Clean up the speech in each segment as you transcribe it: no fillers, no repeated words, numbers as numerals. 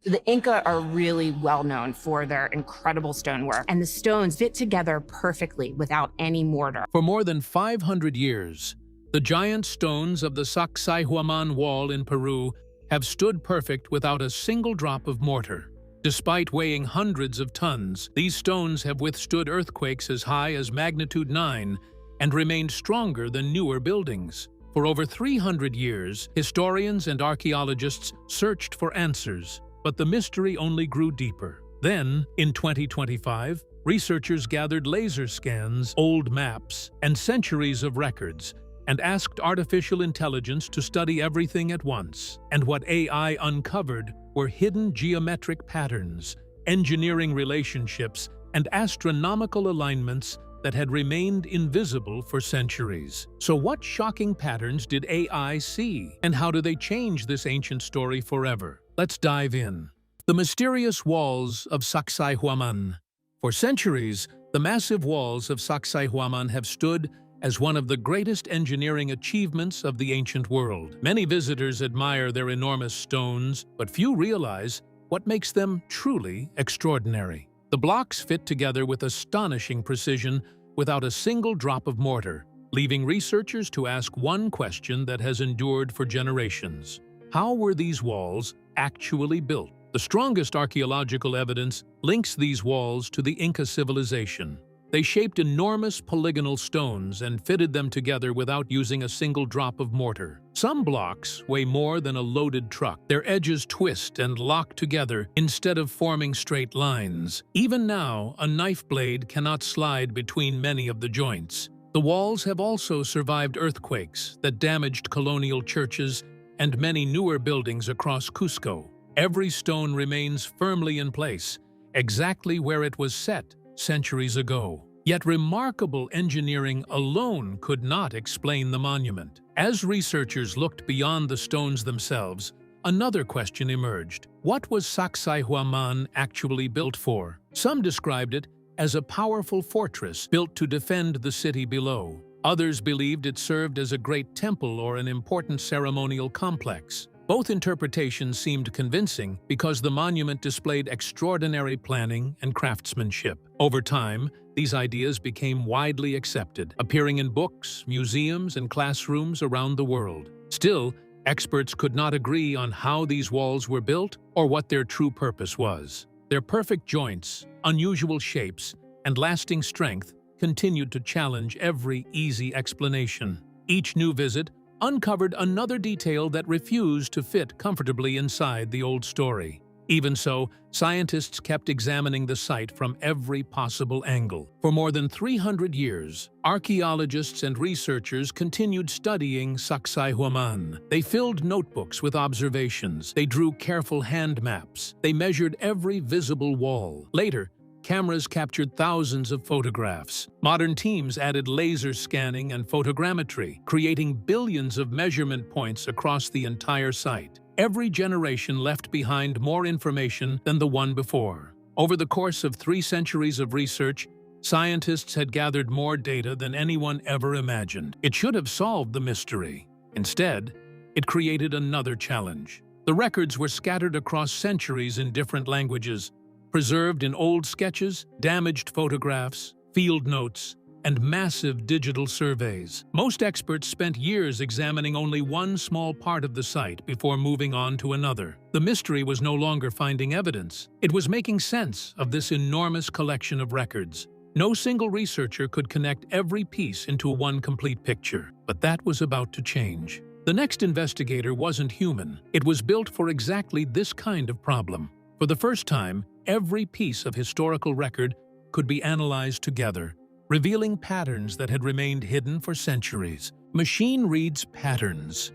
The Inca are really well known for their incredible stonework, and the stones fit together perfectly without any mortar. For more than 500 years, the giant stones of the Sacsayhuamán wall in Peru have stood perfect without a single drop of mortar. Despite weighing hundreds of tons, these stones have withstood earthquakes as high as magnitude 9 and remained stronger than newer buildings. For over 300 years, historians and archaeologists searched for answers, but the mystery only grew deeper. Then, in 2025, researchers gathered laser scans, old maps, and centuries of records, and asked artificial intelligence to study everything at once. And what AI uncovered were hidden geometric patterns, engineering relationships, and astronomical alignments that had remained invisible for centuries. So what shocking patterns did AI see? And how do they change this ancient story forever? Let's dive in. The mysterious walls of Sacsayhuamán. For centuries, the massive walls of Sacsayhuamán have stood as one of the greatest engineering achievements of the ancient world. Many visitors admire their enormous stones, but few realize what makes them truly extraordinary. The blocks fit together with astonishing precision without a single drop of mortar, leaving researchers to ask one question that has endured for generations. How were these walls actually built? The strongest archaeological evidence links these walls to the Inca civilization. They shaped enormous polygonal stones and fitted them together without using a single drop of mortar. Some blocks weigh more than a loaded truck. Their edges twist and lock together instead of forming straight lines. Even now, a knife blade cannot slide between many of the joints. The walls have also survived earthquakes that damaged colonial churches and many newer buildings across Cusco. Every stone remains firmly in place, exactly where it was set centuries ago. Yet remarkable engineering alone could not explain the monument. As researchers looked beyond the stones themselves, another question emerged. What was Sacsayhuamán actually built for? Some described it as a powerful fortress built to defend the city below. Others believed it served as a great temple or an important ceremonial complex. Both interpretations seemed convincing because the monument displayed extraordinary planning and craftsmanship. Over time, these ideas became widely accepted, appearing in books, museums, and classrooms around the world. Still, experts could not agree on how these walls were built or what their true purpose was. Their perfect joints, unusual shapes, and lasting strength continued to challenge every easy explanation. Each new visit uncovered another detail that refused to fit comfortably inside the old story. Even so, scientists kept examining the site from every possible angle. For more than 300 years, archaeologists and researchers continued studying Sacsayhuamán. They filled notebooks with observations. They drew careful hand maps. They measured every visible wall. Later, cameras captured thousands of photographs. Modern teams added laser scanning and photogrammetry, creating billions of measurement points across the entire site. Every generation left behind more information than the one before. Over the course of 3 centuries of research, scientists had gathered more data than anyone ever imagined. It should have solved the mystery. Instead, it created another challenge. The records were scattered across centuries in different languages, preserved in old sketches, damaged photographs, field notes, and massive digital surveys. Most experts spent years examining only one small part of the site before moving on to another. The mystery was no longer finding evidence. It was making sense of this enormous collection of records. No single researcher could connect every piece into one complete picture. But that was about to change. The next investigator wasn't human. It was built for exactly this kind of problem. For the first time, every piece of historical record could be analyzed together, revealing patterns that had remained hidden for centuries. Machine reads patterns.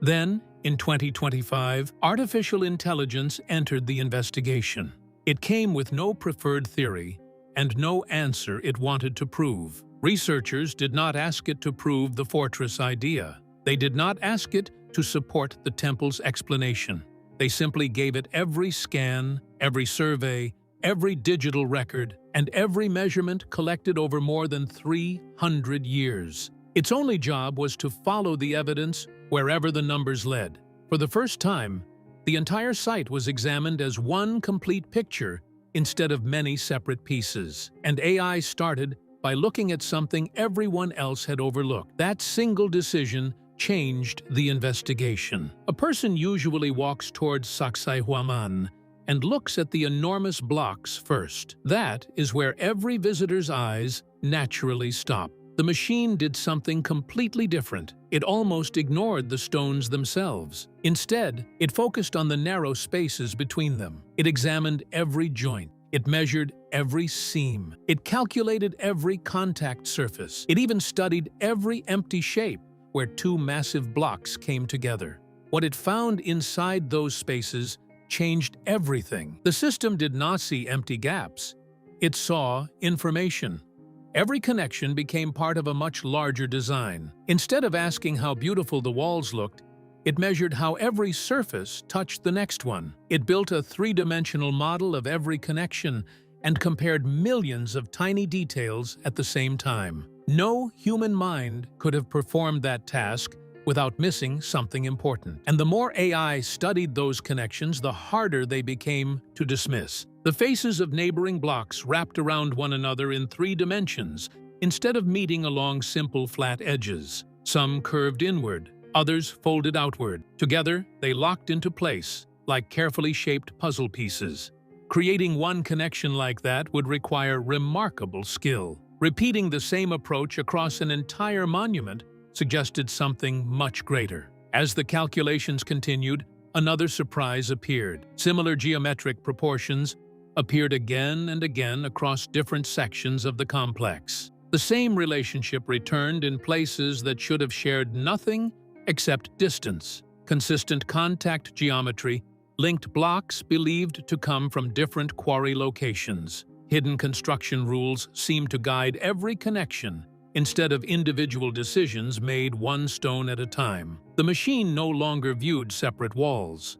Then, in 2025, artificial intelligence entered the investigation. It came with no preferred theory and no answer it wanted to prove. Researchers did not ask it to prove the fortress idea. They did not ask it to support the temple's explanation. They simply gave it every scan, every survey, every digital record, and every measurement collected over more than 300 years. Its only job was to follow the evidence wherever the numbers led. For the first time, The entire site was examined as one complete picture instead of many separate pieces. And AI started by looking at something everyone else had overlooked. That single decision changed the investigation. A person usually walks towards Sacsayhuamán and looks at the enormous blocks first. That is where every visitor's eyes naturally stop. The machine did something completely different. It almost ignored the stones themselves. Instead, it focused on the narrow spaces between them. It examined every joint. It measured every seam. It calculated every contact surface. It even studied every empty shape where two massive blocks came together. What it found inside those spaces changed everything. The system did not see empty gaps. It saw information. Every connection became part of a much larger design. Instead of asking how beautiful the walls looked, it measured how every surface touched the next one. It built a three-dimensional model of every connection and compared millions of tiny details at the same time. No human mind could have performed that task without missing something important. And the more AI studied those connections, the harder they became to dismiss. The faces of neighboring blocks wrapped around one another in 3 dimensions instead of meeting along simple flat edges. Some curved inward, others folded outward. Together, they locked into place, like carefully shaped puzzle pieces. Creating one connection like that would require remarkable skill. Repeating the same approach across an entire monument suggested something much greater. As the calculations continued, another surprise appeared. Similar geometric proportions appeared again and again across different sections of the complex. The same relationship returned in places that should have shared nothing except distance. Consistent contact geometry linked blocks believed to come from different quarry locations. Hidden construction rules seemed to guide every connection instead of individual decisions made one stone at a time. The machine no longer viewed separate walls.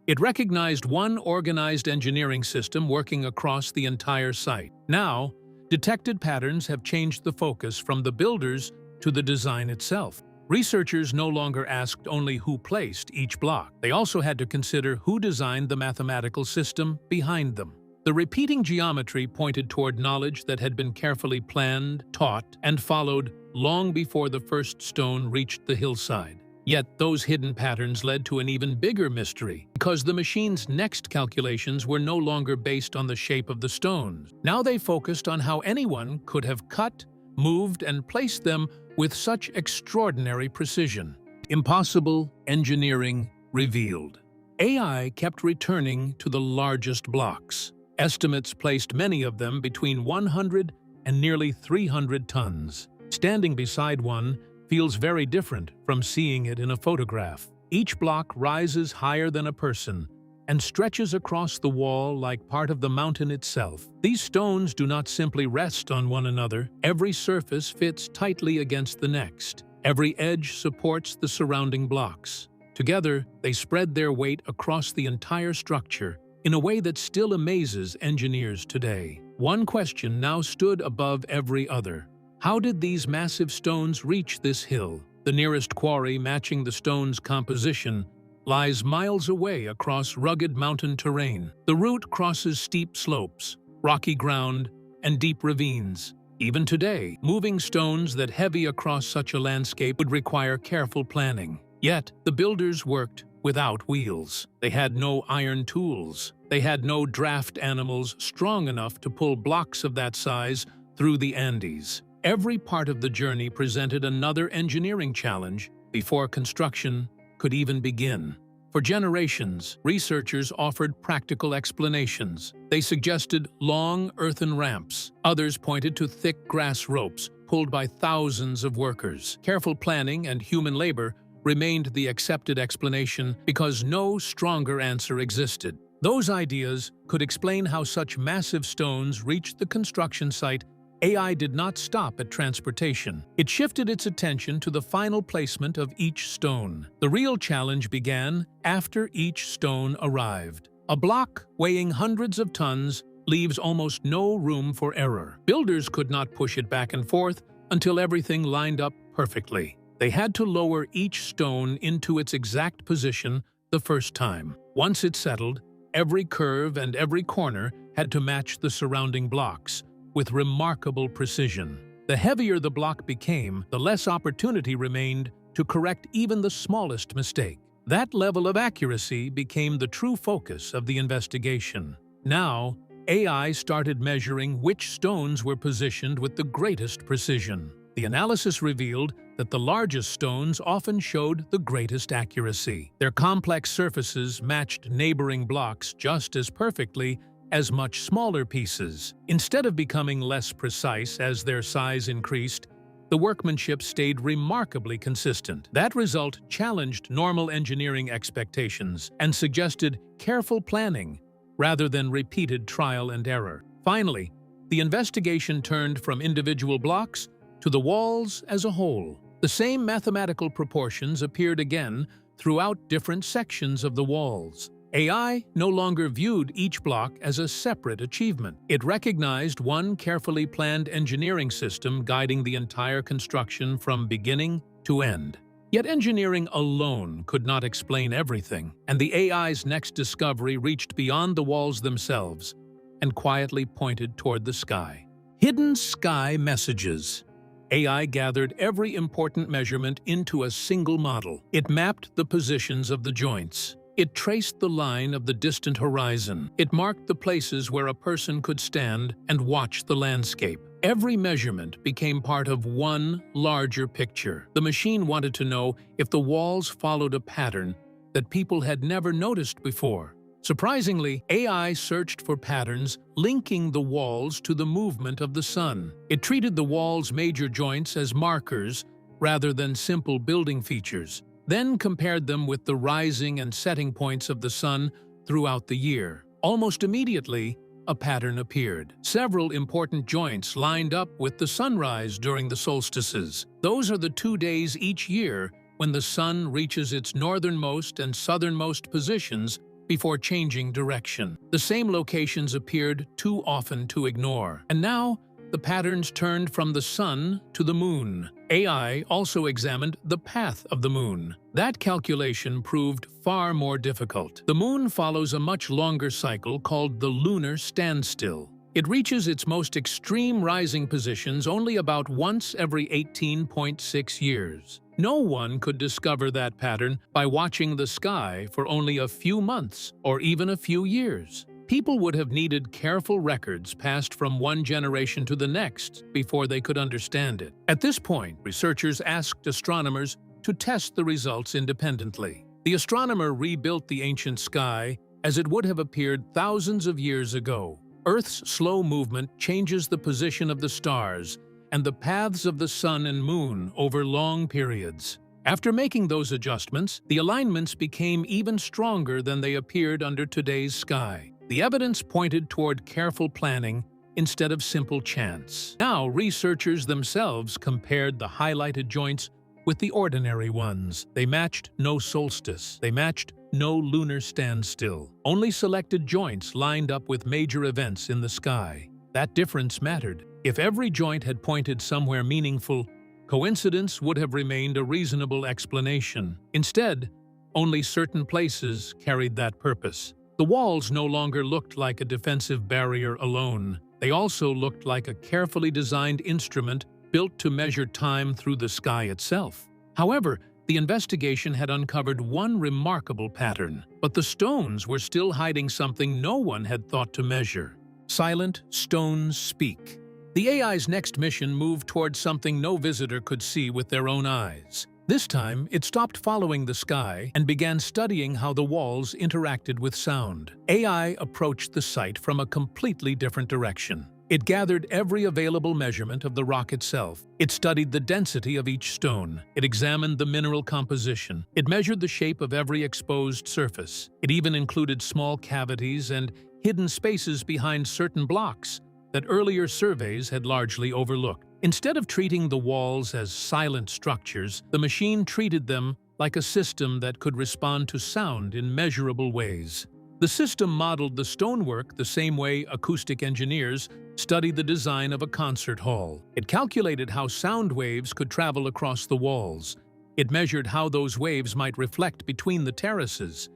It recognized one organized engineering system working across the entire site. Now, detected patterns have changed the focus from the builders to the design itself. Researchers no longer asked only who placed each block. They also had to consider who designed the mathematical system behind them. The repeating geometry pointed toward knowledge that had been carefully planned, taught, and followed long before the first stone reached the hillside. Yet those hidden patterns led to an even bigger mystery, because the machine's next calculations were no longer based on the shape of the stones. Now they focused on how anyone could have cut, moved, and placed them with such extraordinary precision. Impossible engineering revealed. AI kept returning to the largest blocks. Estimates placed many of them between 100 and nearly 300 tons. Standing beside one feels very different from seeing it in a photograph. Each block rises higher than a person and stretches across the wall like part of the mountain itself. These stones do not simply rest on one another. Every surface fits tightly against the next. Every edge supports the surrounding blocks. Together, they spread their weight across the entire structure in a way that still amazes engineers today. One question now stood above every other. How did these massive stones reach this hill? The nearest quarry, matching the stone's composition, lies miles away across rugged mountain terrain. The route crosses steep slopes, rocky ground, and deep ravines. Even today, moving stones that heavy across such a landscape would require careful planning. Yet, the builders worked without wheels. They had no iron tools. They had no draft animals strong enough to pull blocks of that size through the Andes. Every part of the journey presented another engineering challenge before construction could even begin. For generations, researchers offered practical explanations. They suggested long earthen ramps. Others pointed to thick grass ropes pulled by thousands of workers. Careful planning and human labor remained the accepted explanation because no stronger answer existed. Those ideas could explain how such massive stones reached the construction site. AI did not stop at transportation. It shifted its attention to the final placement of each stone. The real challenge began after each stone arrived. A block weighing hundreds of tons leaves almost no room for error. Builders could not push it back and forth until everything lined up perfectly. They had to lower each stone into its exact position the first time. Once it settled, every curve and every corner had to match the surrounding blocks with remarkable precision. The heavier the block became, the less opportunity remained to correct even the smallest mistake. That level of accuracy became the true focus of the investigation. Now, AI started measuring which stones were positioned with the greatest precision. The analysis revealed that the largest stones often showed the greatest accuracy. Their complex surfaces matched neighboring blocks just as perfectly as much smaller pieces. Instead of becoming less precise as their size increased, the workmanship stayed remarkably consistent. That result challenged normal engineering expectations and suggested careful planning rather than repeated trial and error. Finally, the investigation turned from individual blocks to the walls as a whole. The same mathematical proportions appeared again throughout different sections of the walls. AI no longer viewed each block as a separate achievement. It recognized one carefully planned engineering system guiding the entire construction from beginning to end. Yet engineering alone could not explain everything, and the AI's next discovery reached beyond the walls themselves and quietly pointed toward the sky. Hidden sky messages. AI gathered every important measurement into a single model. It mapped the positions of the joints. It traced the line of the distant horizon. It marked the places where a person could stand and watch the landscape. Every measurement became part of one larger picture. The machine wanted to know if the walls followed a pattern that people had never noticed before. Surprisingly, AI searched for patterns linking the walls to the movement of the sun. It treated the wall's major joints as markers rather than simple building features, then compared them with the rising and setting points of the sun throughout the year. Almost immediately, a pattern appeared. Several important joints lined up with the sunrise during the solstices. Those are the 2 days each year when the sun reaches its northernmost and southernmost positions before changing direction. The same locations appeared too often to ignore. And now, the patterns turned from the sun to the moon. AI also examined the path of the moon. That calculation proved far more difficult. The moon follows a much longer cycle called the lunar standstill. It reaches its most extreme rising positions only about once every 18.6 years. No one could discover that pattern by watching the sky for only a few months or even a few years. People would have needed careful records passed from one generation to the next before they could understand it. At this point, researchers asked astronomers to test the results independently. The astronomer rebuilt the ancient sky as it would have appeared thousands of years ago. Earth's slow movement changes the position of the stars and the paths of the sun and moon over long periods. After making those adjustments, the alignments became even stronger than they appeared under today's sky. The evidence pointed toward careful planning instead of simple chance. Now, researchers themselves compared the highlighted joints with the ordinary ones. They matched no solstice. They matched no lunar standstill. Only selected joints lined up with major events in the sky. That difference mattered. If every joint had pointed somewhere meaningful, coincidence would have remained a reasonable explanation. Instead, only certain places carried that purpose. The walls no longer looked like a defensive barrier alone. They also looked like a carefully designed instrument built to measure time through the sky itself. However, the investigation had uncovered one remarkable pattern, but the stones were still hiding something no one had thought to measure. Silent stones speak. The AI's next mission moved towards something no visitor could see with their own eyes. This time, it stopped following the sky and began studying how the walls interacted with sound. AI approached the site from a completely different direction. It gathered every available measurement of the rock itself. It studied the density of each stone. It examined the mineral composition. It measured the shape of every exposed surface. It even included small cavities and hidden spaces behind certain blocks that earlier surveys had largely overlooked. Instead of treating the walls as silent structures, the machine treated them like a system that could respond to sound in measurable ways. The system modeled the stonework the same way acoustic engineers study the design of a concert hall. It calculated how sound waves could travel across the walls. It measured how those waves might reflect between the terraces.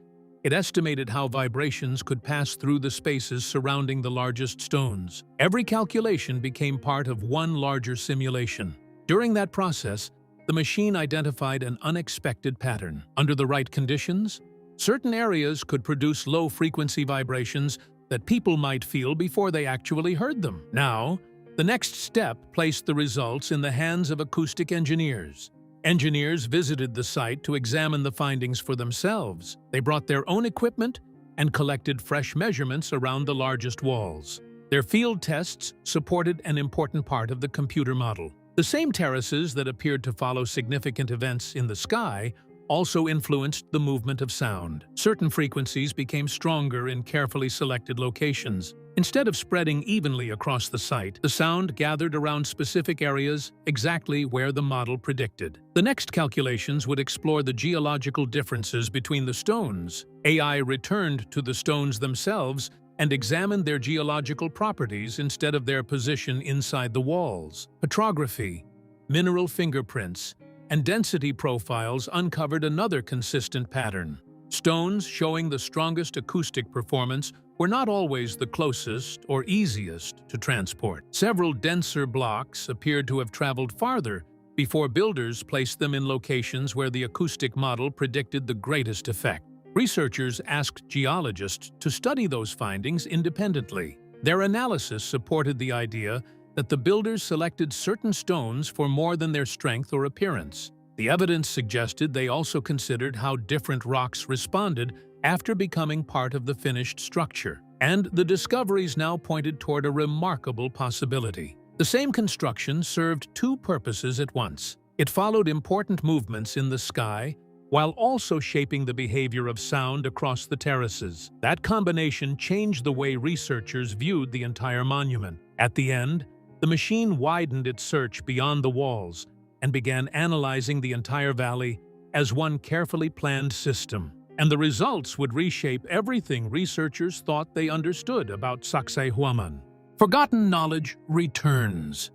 It estimated how vibrations could pass through the spaces surrounding the largest stones. Every calculation became part of one larger simulation. During that process, the machine identified an unexpected pattern. Under the right conditions, certain areas could produce low-frequency vibrations that people might feel before they actually heard them. Now, the next step placed the results in the hands of acoustic engineers. Engineers visited the site to examine the findings for themselves. They brought their own equipment and collected fresh measurements around the largest walls. Their field tests supported an important part of the computer model. The same terraces that appeared to follow significant events in the sky also influenced the movement of sound. Certain frequencies became stronger in carefully selected locations. Instead of spreading evenly across the site, the sound gathered around specific areas exactly where the model predicted. The next calculations would explore the geological differences between the stones. AI returned to the stones themselves and examined their geological properties instead of their position inside the walls. Petrography, mineral fingerprints, and density profiles uncovered another consistent pattern. Stones showing the strongest acoustic performance were not always the closest or easiest to transport. Several denser blocks appeared to have traveled farther before builders placed them in locations where the acoustic model predicted the greatest effect. Researchers asked geologists to study those findings independently. Their analysis supported the idea that the builders selected certain stones for more than their strength or appearance. The evidence suggested they also considered how different rocks responded after becoming part of the finished structure. And the discoveries now pointed toward a remarkable possibility. The same construction served two purposes at once. It followed important movements in the sky while also shaping the behavior of sound across the terraces. That combination changed the way researchers viewed the entire monument. At the end, the machine widened its search beyond the walls and began analyzing the entire valley as one carefully planned system. And the results would reshape everything researchers thought they understood about Sacsayhuamán. Forgotten knowledge returns.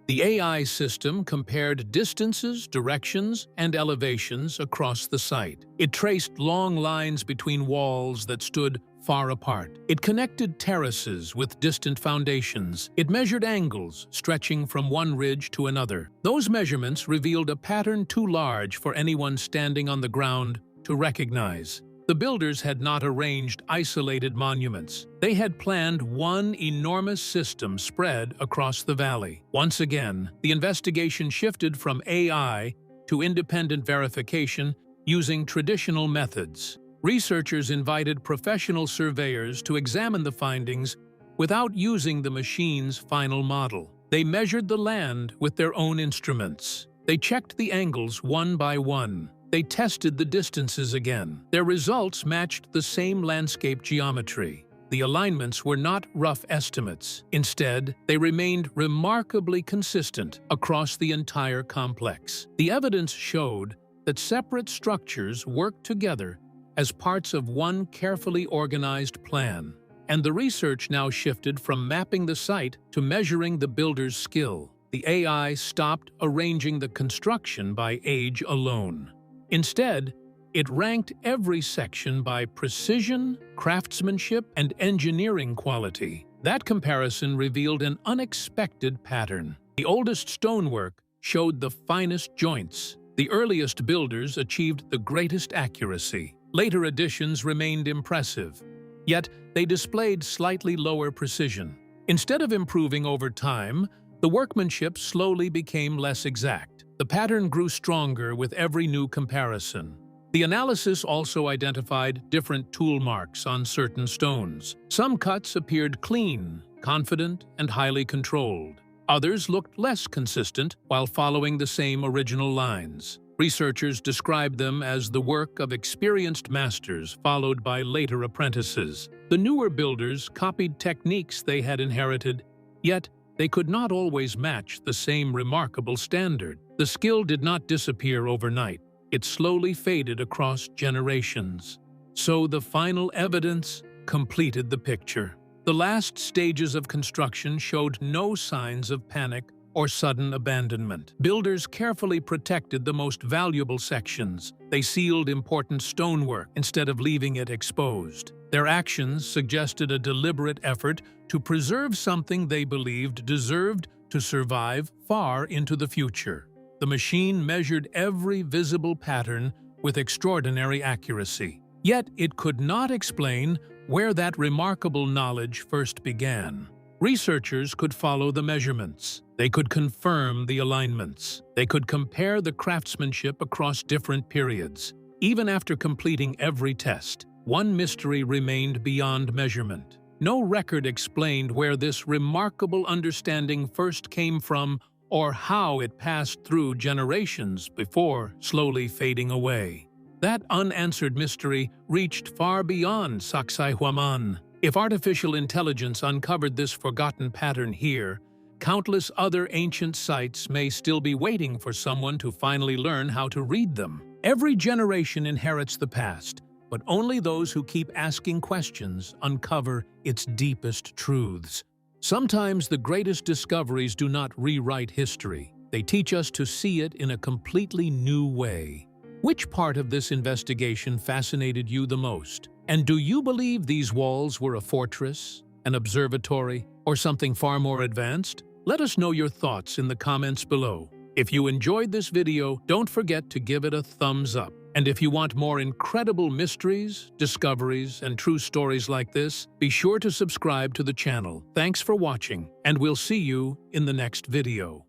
The AI system compared distances, directions, and elevations across the site. It traced long lines between walls that stood far apart. It connected terraces with distant foundations. It measured angles stretching from one ridge to another. Those measurements revealed a pattern too large for anyone standing on the ground to recognize. The builders had not arranged isolated monuments. They had planned one enormous system spread across the valley. Once again, the investigation shifted from AI to independent verification using traditional methods. Researchers invited professional surveyors to examine the findings without using the machine's final model. They measured the land with their own instruments. They checked the angles one by one. They tested the distances again. Their results matched the same landscape geometry. The alignments were not rough estimates. Instead, they remained remarkably consistent across the entire complex. The evidence showed that separate structures worked together as parts of one carefully organized plan. And the research now shifted from mapping the site to measuring the builder's skill. The AI stopped arranging the construction by age alone. Instead, it ranked every section by precision, craftsmanship, and engineering quality. That comparison revealed an unexpected pattern. The oldest stonework showed the finest joints. The earliest builders achieved the greatest accuracy. Later additions remained impressive, yet they displayed slightly lower precision. Instead of improving over time, the workmanship slowly became less exact. The pattern grew stronger with every new comparison. The analysis also identified different tool marks on certain stones. Some cuts appeared clean, confident, and highly controlled. Others looked less consistent while following the same original lines. Researchers described them as the work of experienced masters followed by later apprentices. The newer builders copied techniques they had inherited, yet they could not always match the same remarkable standard. The skill did not disappear overnight. It slowly faded across generations. So the final evidence completed the picture. The last stages of construction showed no signs of panic or sudden abandonment. Builders carefully protected the most valuable sections. They sealed important stonework instead of leaving it exposed. Their actions suggested a deliberate effort to preserve something they believed deserved to survive far into the future. The machine measured every visible pattern with extraordinary accuracy. Yet it could not explain where that remarkable knowledge first began. Researchers could follow the measurements. They could confirm the alignments. They could compare the craftsmanship across different periods. Even after completing every test, one mystery remained beyond measurement. No record explained where this remarkable understanding first came from or how it passed through generations before slowly fading away. That unanswered mystery reached far beyond Sacsayhuamán. If artificial intelligence uncovered this forgotten pattern here, countless other ancient sites may still be waiting for someone to finally learn how to read them. Every generation inherits the past, but only those who keep asking questions uncover its deepest truths. Sometimes the greatest discoveries do not rewrite history. They teach us to see it in a completely new way. Which part of this investigation fascinated you the most? And do you believe these walls were a fortress, an observatory, or something far more advanced? Let us know your thoughts in the comments below. If you enjoyed this video, don't forget to give it a thumbs up. And if you want more incredible mysteries, discoveries, and true stories like this, be sure to subscribe to the channel. Thanks for watching, and we'll see you in the next video.